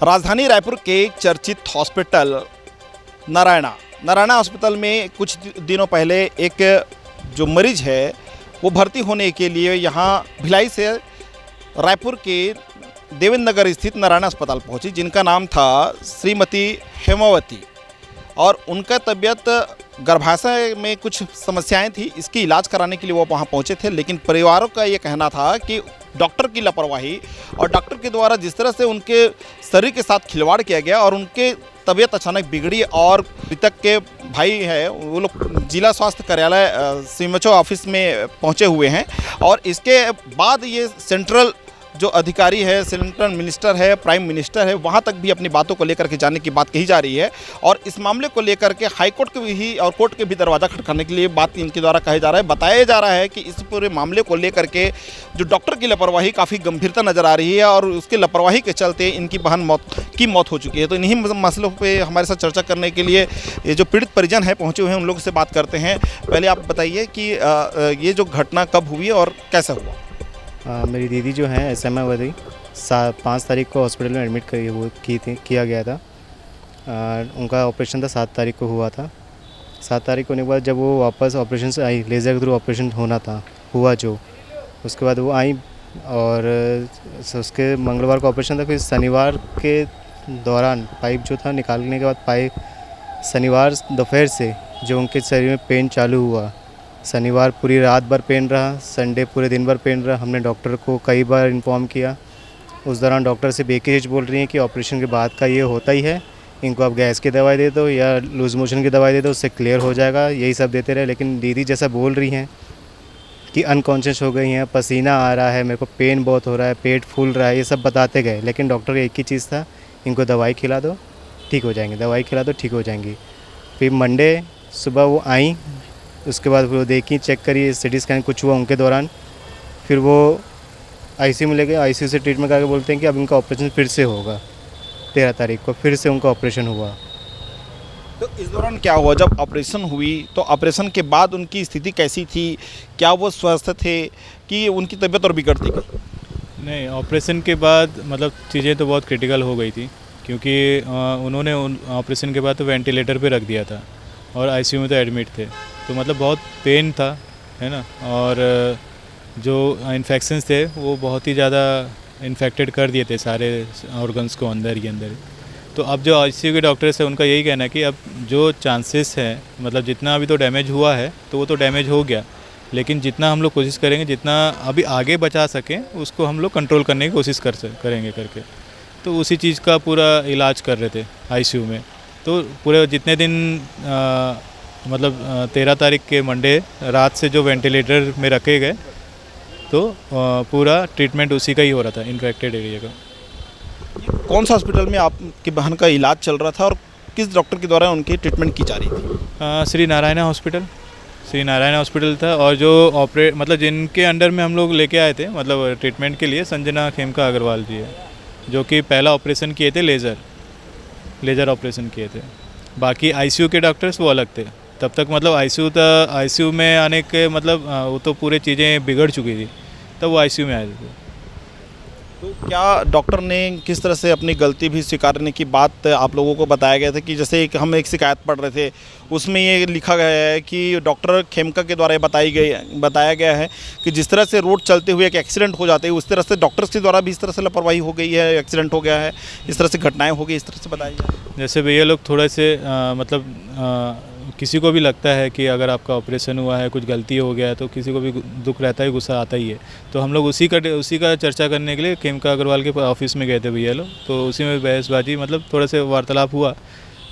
राजधानी रायपुर के चर्चित हॉस्पिटल नारायणा अस्पताल में कुछ दिनों पहले एक जो मरीज है वो भर्ती होने के लिए यहाँ भिलाई से रायपुर के देवेंद्र नगर स्थित नारायणा अस्पताल पहुँची, जिनका नाम था श्रीमती हेमावती। और उनका तबीयत गर्भाशय में कुछ समस्याएं थी, इसकी इलाज कराने के लिए वो वहाँ पहुँचे थे। लेकिन परिवारों का ये कहना था कि डॉक्टर की लापरवाही और डॉक्टर के द्वारा जिस तरह से उनके शरीर के साथ खिलवाड़ किया गया और उनके तबीयत अचानक बिगड़ी। और मृतक के भाई है वो लोग जिला स्वास्थ्य कार्यालय सीएमएचओ ऑफिस में पहुंचे हुए हैं। और इसके बाद ये सेंट्रल जो अधिकारी है, सेंट्रल मिनिस्टर है, प्राइम मिनिस्टर है, वहाँ तक भी अपनी बातों को लेकर के जाने की बात कही जा रही है। और इस मामले को लेकर के हाई कोर्ट के भी और कोर्ट के भी दरवाज़ा खटखटाने के लिए बात इनके द्वारा कहा जा रहा है। बताया जा रहा है कि इस पूरे मामले को लेकर के जो डॉक्टर की लापरवाही काफ़ी गंभीरता नज़र आ रही है और उसके लापरवाही के चलते इनकी बहन की मौत हो चुकी है। तो इन्हीं मसलों पर हमारे साथ चर्चा करने के लिए ये जो पीड़ित परिजन है पहुँचे हुए हैं, उन लोगों से बात करते हैं। पहले आप बताइए कि ये जो घटना कब हुई और कैसा हुआ? मेरी दीदी जो हैं हेमावती 5 तारीख को हॉस्पिटल में एडमिट किया गया था। उनका ऑपरेशन था 7 तारीख को हुआ था। 7 तारीख होने के बाद जब वो वापस ऑपरेशन से आई, लेज़र के थ्रू ऑपरेशन हुआ जो उसके बाद वो आई और उसके मंगलवार को ऑपरेशन था। फिर शनिवार के दौरान पाइप जो था निकालने के बाद शनिवार दोपहर से जो उनके शरीर में पेन चालू हुआ, शनिवार पूरी रात भर पेन रहा, संडे पूरे दिन भर पेन रहा। हमने डॉक्टर को कई बार इन्फॉर्म किया। उस दौरान डॉक्टर से एक ही चीज़ बोल रही हैं कि ऑपरेशन के बाद का ये होता ही है, इनको आप गैस की दवाई दे दो या लूज़ मोशन की दवाई दे दो, उससे क्लियर हो जाएगा, यही सब देते रहे। लेकिन दीदी जैसा बोल रही हैं कि अनकॉन्शियस हो गई हैं, पसीना आ रहा है, मेरे को पेन बहुत हो रहा है, पेट फूल रहा है, ये सब बताते गए। लेकिन डॉक्टर का एक ही चीज़ था, इनको दवाई खिला दो ठीक हो जाएंगे, दवाई खिला दो ठीक हो जाएंगी। फिर मंडे सुबह वो आई, उसके बाद वो देखी, चेक करी, सिटी स्कैन कुछ हुआ उनके दौरान। फिर वो आईसीयू में ले गए, आईसीयू से ट्रीटमेंट करके बोलते हैं कि अब इनका ऑपरेशन फिर से होगा। 13 तारीख को फिर से उनका ऑपरेशन हुआ। तो इस दौरान क्या हुआ? जब ऑपरेशन हुई तो ऑपरेशन के बाद उनकी स्थिति कैसी थी? क्या वो स्वस्थ थे कि उनकी तबीयत और बिगड़ती गई? नहीं, ऑपरेशन के बाद मतलब चीज़ें तो बहुत क्रिटिकल हो गई थी, क्योंकि उन्होंने ऑपरेशन के बाद तो वेंटिलेटर पे रख दिया था और आईसीयू में तो एडमिट थे। तो मतलब बहुत पेन था, है ना। और जो इन्फेक्शंस थे वो बहुत ही ज़्यादा इन्फेक्टेड कर दिए थे सारे ऑर्गन्स को अंदर ही अंदर। तो अब जो आईसीयू के डॉक्टर्स हैं उनका यही कहना है कि अब जो चांसेस हैं, मतलब जितना अभी तो डैमेज हुआ है तो वो तो डैमेज हो गया, लेकिन जितना हम लोग कोशिश करेंगे, जितना अभी आगे बचा सकें उसको हम लोग कंट्रोल करने की कोशिश करेंगे करके। तो उसी चीज़ का पूरा इलाज कर रहे थे आईसीयू में। तो पूरे जितने दिन मतलब 13 तारीख के मंडे रात से जो वेंटिलेटर में रखे गए, तो पूरा ट्रीटमेंट उसी का ही हो रहा था, इन्फेक्टेड एरिया का। कौन सा हॉस्पिटल में आपकी बहन का इलाज चल रहा था और किस डॉक्टर के द्वारा उनकी ट्रीटमेंट की जा रही थी? श्री नारायणा हॉस्पिटल था। और जो मतलब जिनके अंडर में हम लोग लेके आए थे मतलब ट्रीटमेंट के लिए, संजना खेमका अग्रवाल जी है, जो कि पहला ऑपरेशन किए थे, लेज़र ऑपरेशन किए थे। बाकी आईसीयू के डॉक्टर्स वो अलग थे। तब तक मतलब आईसीयू में आने के मतलब वो तो पूरे चीज़ें बिगड़ चुकी थी, तब वो आईसीयू में आए थे। तो क्या डॉक्टर ने किस तरह से अपनी गलती भी स्वीकारने की बात आप लोगों को बताया गया था? कि जैसे हम एक शिकायत पढ़ रहे थे, उसमें ये लिखा गया है कि डॉक्टर खेमका के द्वारा बताया गया है कि जिस तरह से रोड चलते हुए एक एक्सीडेंट हो जाते हैं, उस तरह से डॉक्टर्स के द्वारा भी इस तरह से लापरवाही हो गई है, एक्सीडेंट हो गया है, इस तरह से घटनाएँ हो गई, इस तरह से बताइए। जैसे भैया लोग थोड़े से मतलब किसी को भी लगता है कि अगर आपका ऑपरेशन हुआ है, कुछ गलती हो गया है, तो किसी को भी दुख रहता है, गुस्सा आता ही है। तो हम लोग उसी का चर्चा करने के लिए खेमका अग्रवाल के ऑफिस में गए थे भैया लोग। तो उसी में बहसबाजी मतलब थोड़े से वार्तालाप हुआ।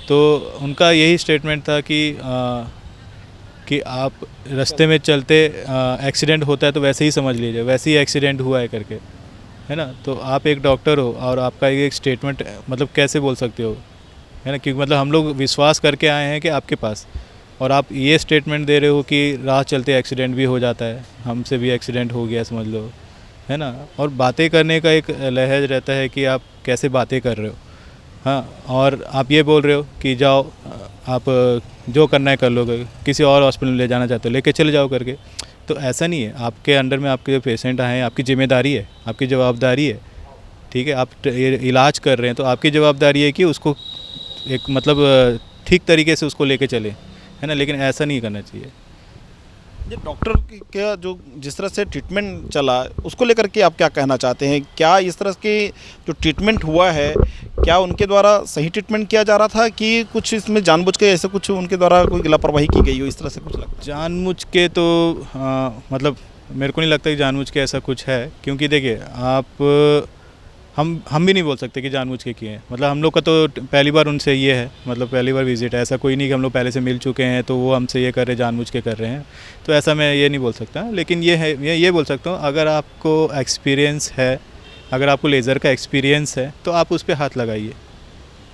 तो उनका यही स्टेटमेंट था कि आप रास्ते में चलते एक्सीडेंट होता है तो वैसे ही समझ लीजिए, वैसे ही एक्सीडेंट हुआ है करके, है ना। तो आप एक डॉक्टर हो और आपका एक स्टेटमेंट मतलब कैसे बोल सकते हो, है ना। क्योंकि मतलब हम लोग विश्वास करके आए हैं कि आपके पास, और आप ये स्टेटमेंट दे रहे हो कि राह चलते एक्सीडेंट भी हो जाता है, हमसे भी एक्सीडेंट हो गया समझ लो, है ना। और बातें करने का एक लहज रहता है कि आप कैसे बातें कर रहे हो, हाँ। और आप ये बोल रहे हो कि जाओ आप जो करना है कर लो, किसी और हॉस्पिटल में ले जाना चाहते हो लेके चले जाओ करके। तो ऐसा नहीं है, आपके अंडर में आपके जो पेशेंट आए हैं, आपकी जिम्मेदारी है, आपकी जवाबदारी है, ठीक है, आप इलाज कर रहे हैं तो आपकी जवाबदारी है कि उसको एक मतलब ठीक तरीके से उसको लेके चले, है ना, लेकिन ऐसा नहीं करना चाहिए। ये डॉक्टर का जो जिस तरह से ट्रीटमेंट चला उसको लेकर के आप क्या कहना चाहते हैं? क्या इस तरह के जो ट्रीटमेंट हुआ है, क्या उनके द्वारा सही ट्रीटमेंट किया जा रहा था कि कुछ इसमें जानबूझ के ऐसे कुछ उनके द्वारा कोई लापरवाही की गई हो, इस तरह से कुछ लगता है? जानबूझ के तो मतलब मेरे को नहीं लगता कि जानबूझ के ऐसा कुछ है, क्योंकि देखिए आप हम भी नहीं बोल सकते कि जानबूझ के किए हैं। मतलब हम लोग का तो पहली बार उनसे ये है, मतलब पहली बार विज़िट है, ऐसा कोई नहीं कि हम लोग पहले से मिल चुके हैं तो वो हमसे ये कर रहे हैं, जानबूझ के कर रहे हैं, तो ऐसा मैं ये नहीं बोल सकता। लेकिन ये है, ये बोल सकता हूँ, अगर आपको एक्सपीरियंस है, अगर आपको लेज़र का एक्सपीरियंस है तो आप उस पर हाथ लगाइए।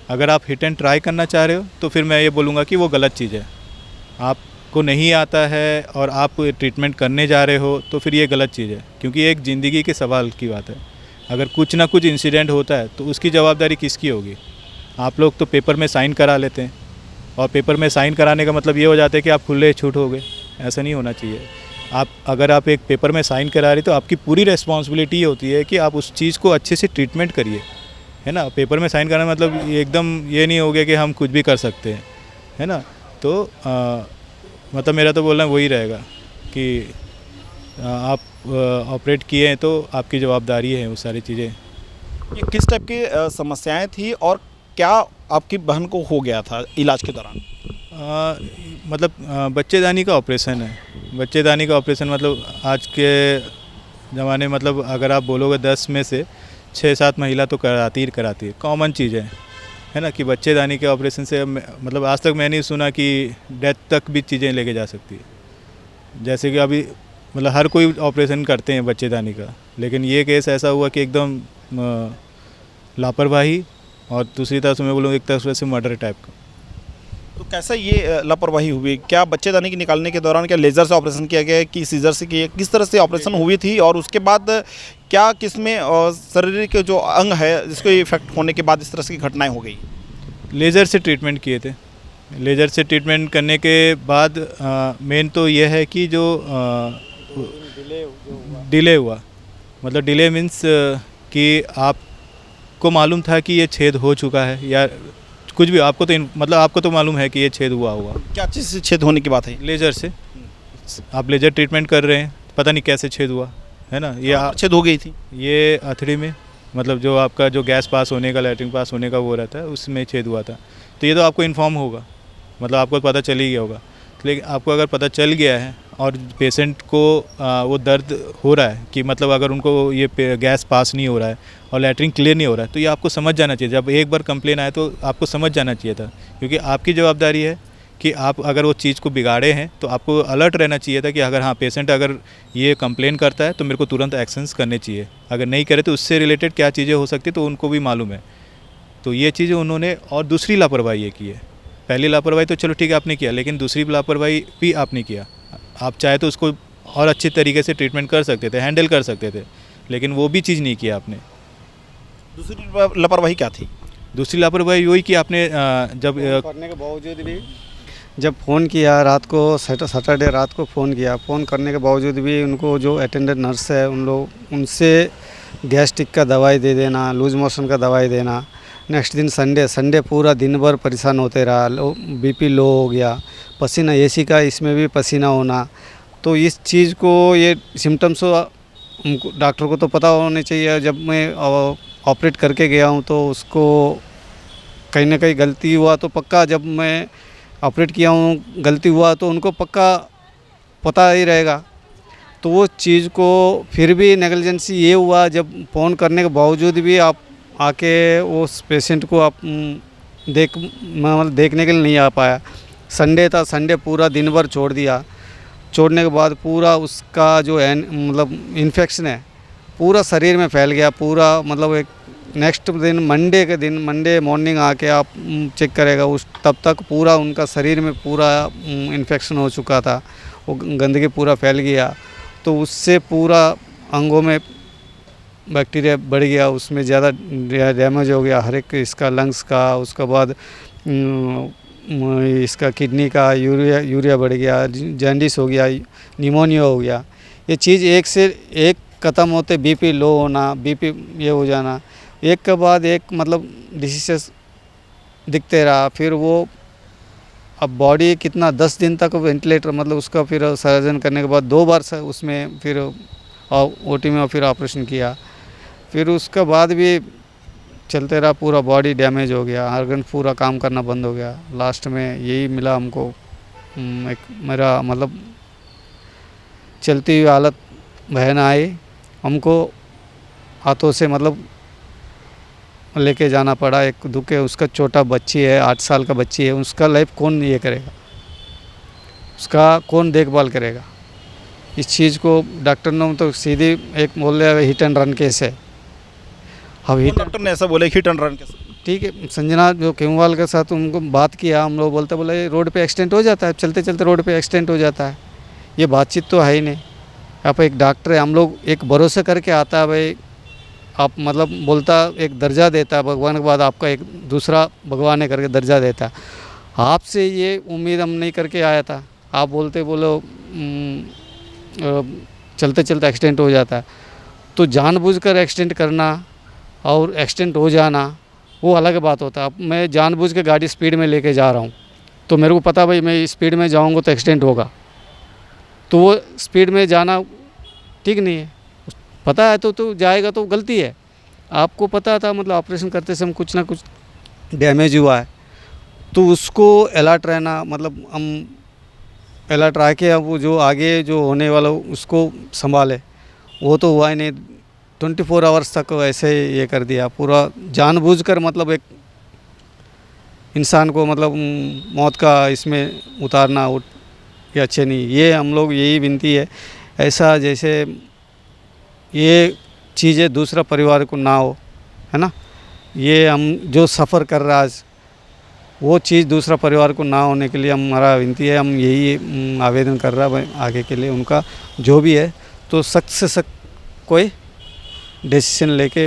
अगर आप हिट एंड ट्राई करना चाह रहे हो तो फिर मैं ये बोलूँगा कि वो गलत चीज़ है। आपको नहीं आता है और आप ट्रीटमेंट करने जा रहे हो तो फिर ये गलत चीज़ है, क्योंकि एक ज़िंदगी के सवाल की बात है। अगर कुछ ना कुछ इंसिडेंट होता है तो उसकी जवाबदारी किसकी होगी? आप लोग तो पेपर में साइन करा लेते हैं, और पेपर में साइन कराने का मतलब ये हो जाता है कि आप खुले छूट हो गए। ऐसा नहीं होना चाहिए। अगर आप एक पेपर में साइन करा रहे तो आपकी पूरी रिस्पॉन्सिबिलिटी ये होती है कि आप उस चीज़ को अच्छे से ट्रीटमेंट करिए, है ना। पेपर में साइन करना मतलब एकदम ये नहीं हो गया कि हम कुछ भी कर सकते हैं, है ना। तो मतलब मेरा तो बोलना वही रहेगा कि आप ऑपरेट किए हैं तो आपकी जवाबदारी है वो सारी चीज़ें। ये किस टाइप की समस्याएं थी और क्या आपकी बहन को हो गया था इलाज के दौरान? मतलब बच्चेदानी का ऑपरेशन है। बच्चेदानी का ऑपरेशन मतलब आज के ज़माने में मतलब अगर आप बोलोगे 10 में से 6-7 महिला तो कराती है, कॉमन चीज़ है ना, कि बच्चेदानी के ऑपरेशन से मतलब आज तक मैंने सुना कि डेथ तक भी चीज़ें लेके जा सकती है। जैसे कि अभी मतलब हर कोई ऑपरेशन करते हैं बच्चेदानी का, लेकिन ये केस ऐसा हुआ कि एकदम लापरवाही, और दूसरी तरफ से मैं बोलूँ एक तरफ से मर्डर टाइप का। तो कैसा ये लापरवाही हुई? क्या बच्चेदानी की निकालने के दौरान क्या लेज़र से ऑपरेशन किया गया है कि सीजर से किया, किस तरह से ऑपरेशन हुई थी? और उसके बाद क्या किसमें शरीर के जो अंग है जिसको इफेक्ट होने के बाद इस तरह की घटनाएं हो गई? लेज़र से ट्रीटमेंट किए थे। लेज़र से ट्रीटमेंट करने के बाद मेन तो ये है कि जो डिले हुआ, मतलब डिले मीन्स कि आपको मालूम था कि ये छेद हो चुका है या कुछ भी, आपको तो मतलब आपको तो मालूम है कि ये छेद हुआ होगा। क्या चीज़ से छेद होने की बात है? लेज़र से आप लेज़र ट्रीटमेंट कर रहे हैं, पता नहीं कैसे छेद हुआ, है ना। ये छेद हो गई थी? ये अथड़ी में, मतलब जो आपका जो गैस पास होने का, लैट्रिन पास होने का वो रहता है, उसमें छेद हुआ था। तो ये तो आपको इन्फॉर्म होगा, मतलब आपको पता चल ही गया होगा। लेकिन आपको अगर पता चल गया है और पेशेंट को वो दर्द हो रहा है कि मतलब अगर उनको ये गैस पास नहीं हो रहा है और लैट्रिन क्लियर नहीं हो रहा है, तो ये आपको समझ जाना चाहिए। जब एक बार कंप्लेन आए तो आपको समझ जाना चाहिए था, क्योंकि आपकी जवाबदारी है कि आप अगर वो चीज़ को बिगाड़े हैं तो आपको अलर्ट रहना चाहिए था कि अगर हाँ पेशेंट अगर ये कंप्लेन करता है तो मेरे को तुरंत एक्शंस करने चाहिए। अगर नहीं करे तो उससे रिलेटेड क्या चीज़ें हो सकती तो उनको भी मालूम है। तो ये चीज़ें उन्होंने, और दूसरी लापरवाही ये की है। पहली लापरवाही तो चलो ठीक है आपने किया, लेकिन दूसरी लापरवाही भी आपने किया। आप चाहे तो उसको और अच्छे तरीके से ट्रीटमेंट कर सकते थे, हैंडल कर सकते थे, लेकिन वो भी चीज़ नहीं किया आपने। दूसरी लापरवाही क्या थी? दूसरी लापरवाही वही कि आपने जब करने के बावजूद भी जब फ़ोन किया रात को, सैटरडे रात को फ़ोन किया, फ़ोन करने के बावजूद भी उनको जो अटेंडेंट नर्स है उनसे गैस्ट्रिक का दवाई दे देना, लूज मोशन का दवाई देना। नेक्स्ट दिन संडे पूरा दिन भर परेशान होते रहा, बीपी लो हो गया, पसीना एसी का इसमें भी पसीना होना। तो इस चीज़ को, ये सिम्टम्स हमको डॉक्टर को तो पता होने चाहिए। जब मैं ऑपरेट करके गया हूँ तो उसको कहीं ना कहीं गलती हुआ तो पक्का, जब मैं ऑपरेट किया हूँ गलती हुआ तो उनको पक्का पता ही रहेगा। तो वो चीज़ को फिर भी नेग्लिजेंसी ये हुआ, जब फ़ोन करने के बावजूद भी आप आके उस पेशेंट को आप देखने के लिए नहीं आ पाया। संडे था, संडे पूरा दिन भर छोड़ दिया। छोड़ने के बाद पूरा उसका जो मतलब इन्फेक्शन है पूरा शरीर में फैल गया। पूरा मतलब एक नेक्स्ट दिन मंडे मॉर्निंग आके आप चेक करेगा, उस तब तक पूरा उनका शरीर में पूरा इन्फेक्शन हो चुका था, वो गंदगी पूरा फैल गया। तो उससे पूरा अंगों में बैक्टीरिया बढ़ गया, उसमें ज़्यादा डैमेज हो गया हर एक, इसका लंग्स का, उसके बाद इसका किडनी का यूरिया बढ़ गया, जॉन्डिस हो गया, निमोनिया हो गया। ये चीज़ एक से एक ख़त्म होते बीपी लो होना, बीपी ये हो जाना, एक के बाद एक मतलब डिसीजेस दिखते रहा। फिर वो अब बॉडी कितना 10 दिन तक वेंटिलेटर मतलब उसका फिर सर्जन करने के बाद 2 बार उसमें फिर ओटी में फिर ऑपरेशन किया। फिर उसके बाद भी चलते रहा, पूरा बॉडी डैमेज हो गया, ऑर्गन पूरा काम करना बंद हो गया। लास्ट में यही मिला हमको, एक मेरा मतलब चलती हुई हालत बहन आई, हमको हाथों से मतलब लेके जाना पड़ा। एक दुख है, उसका छोटा बच्ची है, 8 साल का बच्ची है, उसका लाइफ कौन ये करेगा, उसका कौन देखभाल करेगा। इस चीज़ को डॉक्टर ने तो सीधी एक बोल रहे हिट एंड रन केस है। अब हिट डॉक्टर ने ऐसा बोले हिट एंड रन के ठीक है, संजना जो केमवाल के साथ उनको बात किया, हम लोग बोले रोड पे एक्सीडेंट हो जाता है, चलते चलते रोड पे एक्सीडेंट हो जाता है, ये बातचीत तो है ही नहीं। आप एक डॉक्टर है, हम लोग एक भरोसे करके आता है भाई, आप मतलब बोलता एक दर्जा देता है भगवान के बाद, आपका एक दूसरा भगवान है करके दर्जा देता है। आपसे ये उम्मीद हम नहीं करके आया था। आप बोलते बोलो चलते चलते एक्सीडेंट हो जाता है, तो जानबूझकर एक्सीडेंट करना और एक्सीडेंट हो जाना वो अलग बात होता है। अब मैं जानबूझ के गाड़ी स्पीड में लेके जा रहा हूँ, तो मेरे को पता भाई मैं स्पीड में जाऊँगा तो एक्सीडेंट होगा, तो वो स्पीड में जाना ठीक नहीं है। पता है तो जाएगा तो गलती है। आपको पता था मतलब ऑपरेशन करते समय कुछ ना कुछ डैमेज हुआ है, तो उसको अलर्ट रहना, मतलब हम अलर्ट रह के अब वो जो आगे जो होने वाला उसको संभाले, वो तो हुआ ही नहीं। 24 आवर्स तक ऐसे ये कर दिया, पूरा जानबूझकर मतलब एक इंसान को मतलब मौत का इसमें उतारना ये अच्छे नहीं। ये हम लोग यही विनती है, ऐसा जैसे ये चीज़ें दूसरा परिवार को ना हो, है ना। ये हम जो सफ़र कर रहा आज, वो चीज़ दूसरा परिवार को ना होने के लिए हमारा विनती है। हम यही आवेदन कर रहा है आगे के लिए, उनका जो भी है तो सख्त से सख्त कोई डिसीजन लेके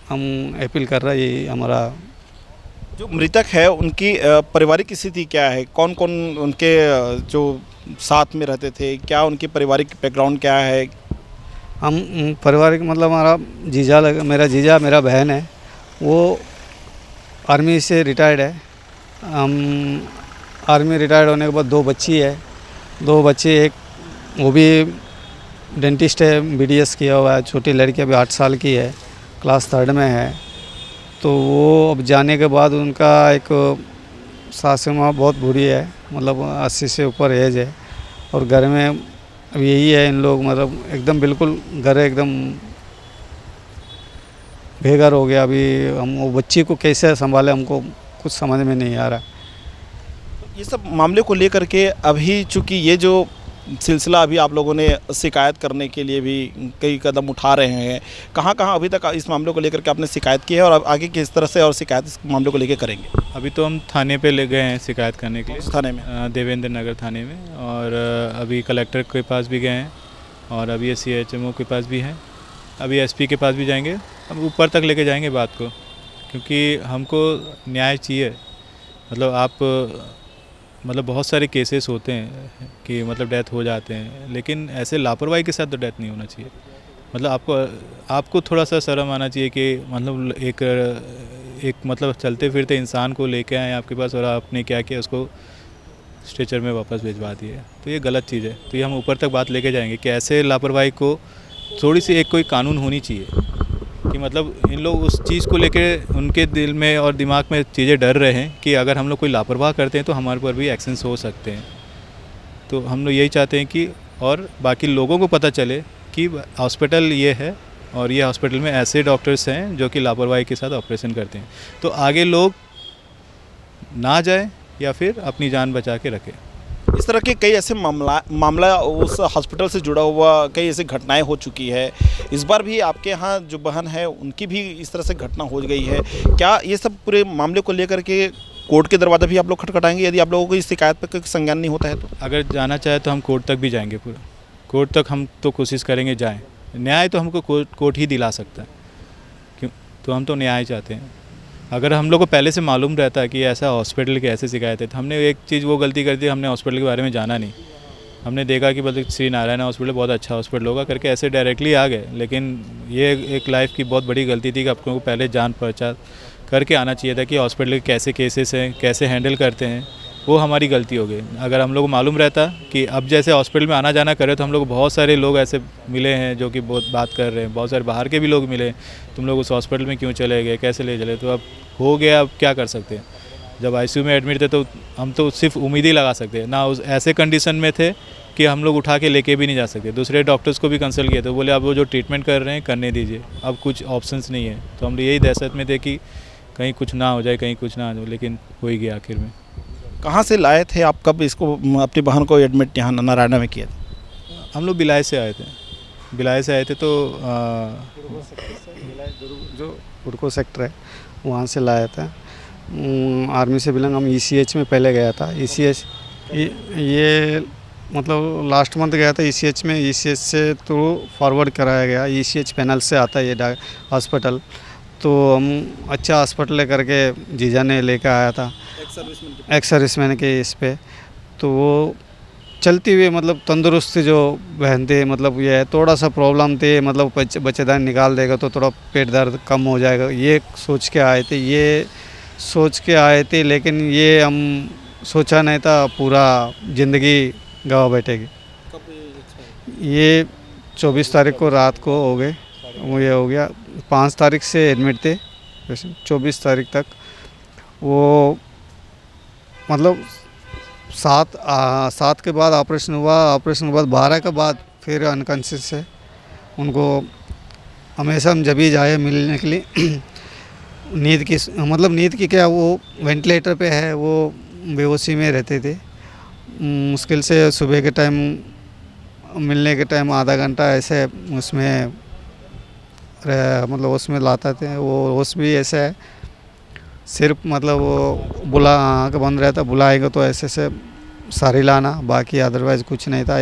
हम अपील कर रहा है। यही हमारा। जो मृतक है उनकी पारिवारिक स्थिति क्या है, कौन कौन उनके जो साथ में रहते थे, क्या उनकी पारिवारिक बैकग्राउंड क्या है? हम पारिवारिक मतलब हमारा जीजा मेरा जीजा मेरा बहन है, वो आर्मी से रिटायर्ड है। हम आर्मी रिटायर्ड होने के बाद 2 बच्ची है, 2 बच्चे, एक वो भी डेंटिस्ट है, BDS किया हुआ है। छोटी लड़की अभी 8 साल की है, क्लास 3rd में है। तो वो अब जाने के बाद उनका एक सासू माँ बहुत बुरी है, मतलब 80 से ऊपर एज है, और घर में अब यही है इन लोग मतलब एकदम बिल्कुल घर एकदम बेघर हो गया। अभी हम वो बच्ची को कैसे संभाले हमको कुछ समझ में नहीं आ रहा। ये सब मामले को लेकर के अभी चूँकि ये जो सिलसिला अभी आप लोगों ने शिकायत करने के लिए भी कई कदम उठा रहे हैं, कहाँ कहाँ अभी तक इस मामले को लेकर के आपने शिकायत की है और अब आगे किस तरह से और शिकायत इस मामले को लेकर करेंगे? अभी तो हम थाने पे ले गए हैं शिकायत करने के लिए, उस थाने में देवेंद्र नगर थाने में, और अभी कलेक्टर के पास भी गए हैं, और अभी CHMO के पास भी हैं, अभी SP के पास भी जाएंगे। अब ऊपर तक लेके जाएंगे बात को, क्योंकि हमको न्याय चाहिए। मतलब आप मतलब बहुत सारे केसेस होते हैं कि मतलब डेथ हो जाते हैं, लेकिन ऐसे लापरवाही के साथ तो डेथ नहीं होना चाहिए। मतलब आपको थोड़ा सा शर्म आना चाहिए कि मतलब एक मतलब चलते फिरते इंसान को लेके आए आपके पास और आपने क्या किया, उसको स्ट्रेचर में वापस भिजवा दिए, तो ये गलत चीज़ है। तो ये हम ऊपर तक बात लेके जाएंगे कि ऐसे लापरवाही को थोड़ी सी एक कोई कानून होनी चाहिए कि मतलब इन लोग उस चीज़ को लेके उनके दिल में और दिमाग में चीज़ें डर रहे हैं कि अगर हम लोग कोई लापरवाह करते हैं तो हमारे पर भी एक्शंस हो सकते हैं। तो हम लोग यही चाहते हैं कि और बाकी लोगों को पता चले कि हॉस्पिटल ये है और ये हॉस्पिटल में ऐसे डॉक्टर्स हैं जो कि लापरवाही के साथ ऑपरेशन करते हैं, तो आगे लोग ना जाए या फिर अपनी जान बचा के रखें। इस तरह के कई ऐसे मामला उस हॉस्पिटल से जुड़ा हुआ कई ऐसी घटनाएं हो चुकी है। इस बार भी आपके यहाँ जो बहन है उनकी भी इस तरह से घटना हो गई है। क्या ये सब पूरे मामले को लेकर के कोर्ट के दरवाजा भी आप लोग खटखटाएंगे यदि आप लोगों को इस शिकायत पर कोई संज्ञान नहीं होता है तो? अगर जाना चाहे तो हम कोर्ट तक भी जाएंगे, पूरा कोर्ट तक हम तो कोशिश करेंगे जाएं। न्याय तो हमको कोर्ट ही दिला सकता है, क्यों? तो हम तो न्याय चाहते हैं। अगर हम लोग को पहले से मालूम रहता है कि ऐसा हॉस्पिटल की ऐसे शिकायत है, तो हमने एक चीज़ वो गलती कर दी, हमने हॉस्पिटल के बारे में जाना नहीं, हमने देखा कि मतलब श्री नारायण हॉस्पिटल बहुत अच्छा हॉस्पिटल होगा करके ऐसे डायरेक्टली आ गए, लेकिन ये एक लाइफ की बहुत बड़ी गलती थी कि आपको पहले जान पहचान करके आना चाहिए था कि हॉस्पिटल के कैसे केसेस हैं, कैसे हैंडल करते हैं। वो हमारी गलती हो गई। अगर हम लोग को मालूम रहता कि अब जैसे हॉस्पिटल में आना जाना करे तो हम लोग बहुत सारे लोग ऐसे मिले हैं जो कि बहुत बात कर रहे हैं, बहुत सारे बाहर के भी लोग मिले, तुम लोग उस हॉस्पिटल में क्यों चले गए, कैसे ले चले। तो अब हो गया, अब क्या कर सकते हैं। जब आईसीयू में एडमिट थे तो हम तो सिर्फ उम्मीद ही लगा सकते हैं ना, उस ऐसे कंडीशन में थे कि हम लोग उठा के लेके भी नहीं जा सकते। दूसरे डॉक्टर्स को भी कंसल्ट किया तो बोले आप वो जो ट्रीटमेंट कर रहे हैं करने दीजिए, अब कुछ ऑप्शंस नहीं है। तो हम यही दहशत में थे कि कहीं कुछ ना हो जाए, कहीं कुछ ना हो जाए, लेकिन हो ही गया आखिर में। कहाँ से लाए थे आप, कब इसको अपनी बहन को एडमिट यहाँ नारायणा में किया था? हम लोग भिलाई से आए थे, भिलाई से आए थे तो जो उड़को सेक्टर है वहाँ से लाया था। आर्मी से बिलोंग, हम ECH में पहले गया था। ECH ये मतलब लास्ट मंथ गया था ECH में। ECH से तो फॉरवर्ड कराया गया, ECH पैनल से आता है ये हॉस्पिटल। तो हम अच्छा हॉस्पिटल लेकर के जीजा ने लेकर आया था एक्स सर्विसमैन के इस पे। तो वो चलती हुई मतलब तंदुरुस्ती जो बहन थे, मतलब ये थोड़ा सा प्रॉब्लम थे, मतलब बच्चेदानी निकाल देगा तो थोड़ा पेट दर्द कम हो जाएगा, ये सोच के आए थे। लेकिन ये हम सोचा नहीं था पूरा ज़िंदगी गवा बैठेगी। ये 24 तारीख को रात को हो गए, वो ये हो गया। 5 तारीख से एडमिट थे, 24 तारीख तक वो मतलब 7 के बाद ऑपरेशन हुआ। ऑपरेशन के बाद 12 के बाद फिर अनकॉन्शियस है। उनको हमेशा हम जब भी जाए मिलने के लिए नींद की क्या, वो वेंटिलेटर पे है, वो बेहोशी में रहते थे। मुश्किल से सुबह के टाइम मिलने के टाइम आधा घंटा ऐसे उसमें मतलब उसमें लाते थे। वो होश भी ऐसा है, सिर्फ मतलब वो आँख बंद रहता, बुलाएगा तो ऐसे से सारी लाना, बाकी अदरवाइज़ कुछ नहीं था।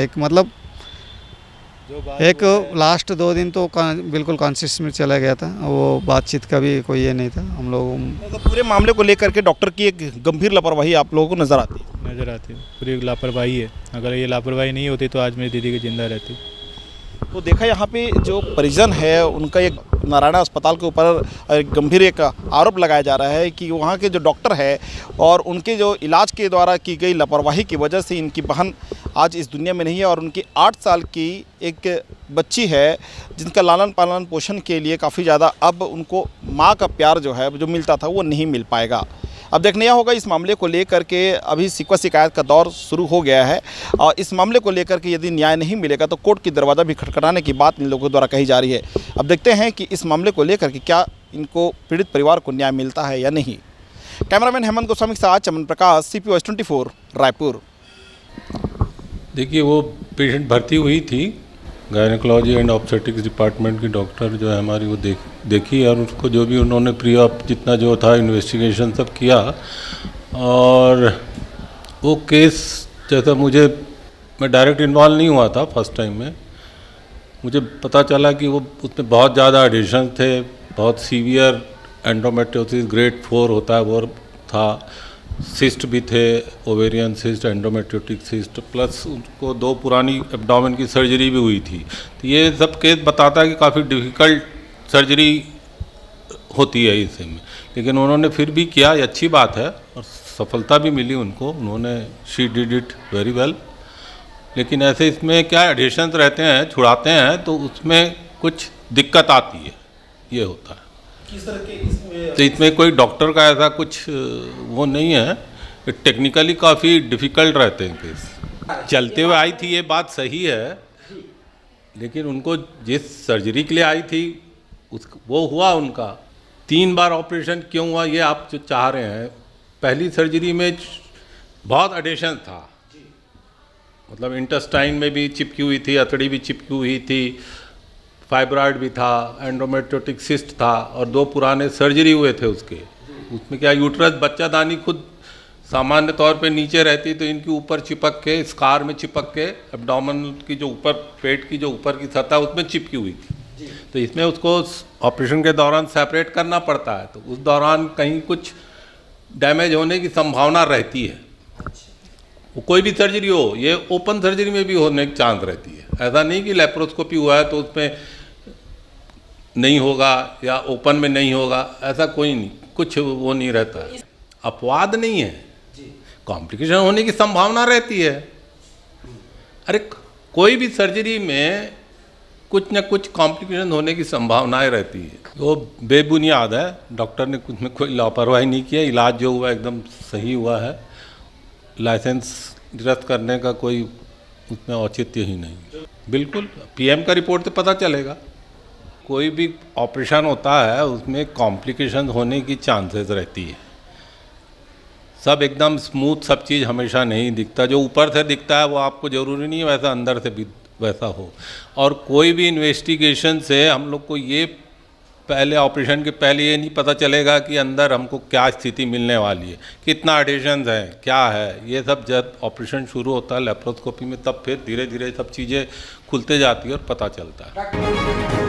एक लास्ट 2 दिन तो बिल्कुल कॉन्शियस में चला गया था। वो बातचीत का भी कोई ये नहीं था हम लोग। तो पूरे मामले को लेकर के डॉक्टर की एक गंभीर लापरवाही आप लोगों को नज़र आती है? पूरी लापरवाही है। अगर ये लापरवाही नहीं होती तो आज मेरी दीदी की जिंदा रहती। तो देखा यहाँ पे जो परिजन है उनका एक नारायणा अस्पताल के ऊपर गंभीर एक आरोप लगाया जा रहा है कि वहाँ के जो डॉक्टर है और उनके जो इलाज के द्वारा की गई लापरवाही की वजह से इनकी बहन आज इस दुनिया में नहीं है और उनकी 8 साल की एक बच्ची है जिनका लालन पालन पोषण के लिए काफ़ी ज़्यादा अब उनको माँ का प्यार जो है जो मिलता था वो नहीं मिल पाएगा। अब देखने यह होगा इस मामले को लेकर के अभी शिकवा शिकायत का दौर शुरू हो गया है और इस मामले को लेकर के यदि न्याय नहीं मिलेगा तो कोर्ट की दरवाज़ा भी खटखटाने की बात इन लोगों द्वारा कही जा रही है। अब देखते हैं कि इस मामले को लेकर के क्या इनको पीड़ित परिवार को न्याय मिलता है या नहीं। कैमरामैन हेमंत गोस्वामी के साथ चमन प्रकाश, CPO-24 रायपुर। देखिए वो पेशेंट भर्ती हुई थी, गायनेकोलॉजी एंड ऑब्स्टेट्रिक्स डिपार्टमेंट की डॉक्टर जो है हमारी वो देखी और उसको जो भी उन्होंने प्री ऑप जितना जो था इन्वेस्टिगेशन सब किया। और वो केस जैसा मैं डायरेक्ट इन्वॉल्व नहीं हुआ था फर्स्ट टाइम में, मुझे पता चला कि वो उसमें बहुत ज़्यादा एडिशन थे, बहुत सीवियर एंडोमेट्रियोसिस ग्रेड 4 होता है वो था, सिस्ट भी थे, ovarian cyst, endometriotic cyst, plus उनको 2 पुरानी एब्डोमेन की सर्जरी भी हुई थी। तो ये सब केस बताता है कि काफ़ी डिफ़िकल्ट सर्जरी होती है इसमें, लेकिन उन्होंने फिर भी किया, ये अच्छी बात है और सफलता भी मिली उनको, उन्होंने she did it very well. लेकिन ऐसे इसमें क्या एडिशंस रहते हैं, छुड़ाते हैं तो उसमें कुछ दिक्कत आती है, ये होता है। किस तरह के तो इसमें कोई डॉक्टर का ऐसा कुछ वो नहीं है, टेक्निकली काफ़ी डिफ़िकल्ट रहते हैं केस। चलते हुए आई थी ये बात सही है, लेकिन उनको जिस सर्जरी के लिए आई थी वो हुआ उनका। 3 बार ऑपरेशन क्यों हुआ ये आप जो चाह रहे हैं, पहली सर्जरी में बहुत एडिशन था, मतलब इंटेस्टाइन में भी चिपकी हुई थी, अतड़ी भी चिपकी हुई थी, फाइब्रॉइड भी था, एंडोमेट्रियोटिक सिस्ट था और 2 पुराने सर्जरी हुए थे उसके। उसमें क्या यूट्रस बच्चादानी खुद सामान्य तौर पे नीचे रहती तो इनकी ऊपर चिपक के स्कार में चिपक के एब्डोमेन की जो ऊपर पेट की जो ऊपर की सतह उसमें चिपकी हुई थी। तो इसमें उसको ऑपरेशन के दौरान सेपरेट करना पड़ता है, तो उस दौरान कहीं कुछ डैमेज होने की संभावना रहती है। वो कोई भी सर्जरी हो, ये ओपन सर्जरी में भी होने की चांस रहती है। ऐसा नहीं कि लेप्रोस्कोपी हुआ है तो उसमें नहीं होगा या ओपन में नहीं होगा, ऐसा कोई नहीं, कुछ वो नहीं रहता है। अपवाद नहीं है, कॉम्प्लिकेशन होने की संभावना रहती है। अरे कोई भी सर्जरी में कुछ न कुछ कॉम्प्लिकेशन होने की संभावनाएं रहती है, वो बेबुनियाद है। डॉक्टर ने कुछ में कोई लापरवाही नहीं किया, इलाज जो हुआ एकदम सही हुआ है। लाइसेंस रद्द करने का कोई उसमें औचित्य ही नहीं। बिल्कुल पीएम का रिपोर्ट से पता चलेगा। कोई भी ऑपरेशन होता है उसमें कॉम्प्लिकेशन होने की चांसेस रहती है। सब एकदम स्मूथ सब चीज़ हमेशा नहीं दिखता, जो ऊपर से दिखता है वो आपको ज़रूरी नहीं है वैसा अंदर से भी वैसा हो। और कोई भी इन्वेस्टिगेशन से हम लोग को ये पहले ऑपरेशन के पहले ये नहीं पता चलेगा कि अंदर हमको क्या स्थिति मिलने वाली है, कितना एडिशंस है, क्या है। ये सब जब ऑपरेशन शुरू होता है लेप्रोस्कोपी में, तब फिर धीरे धीरे सब चीज़ें खुलते जाती है और पता चलता है।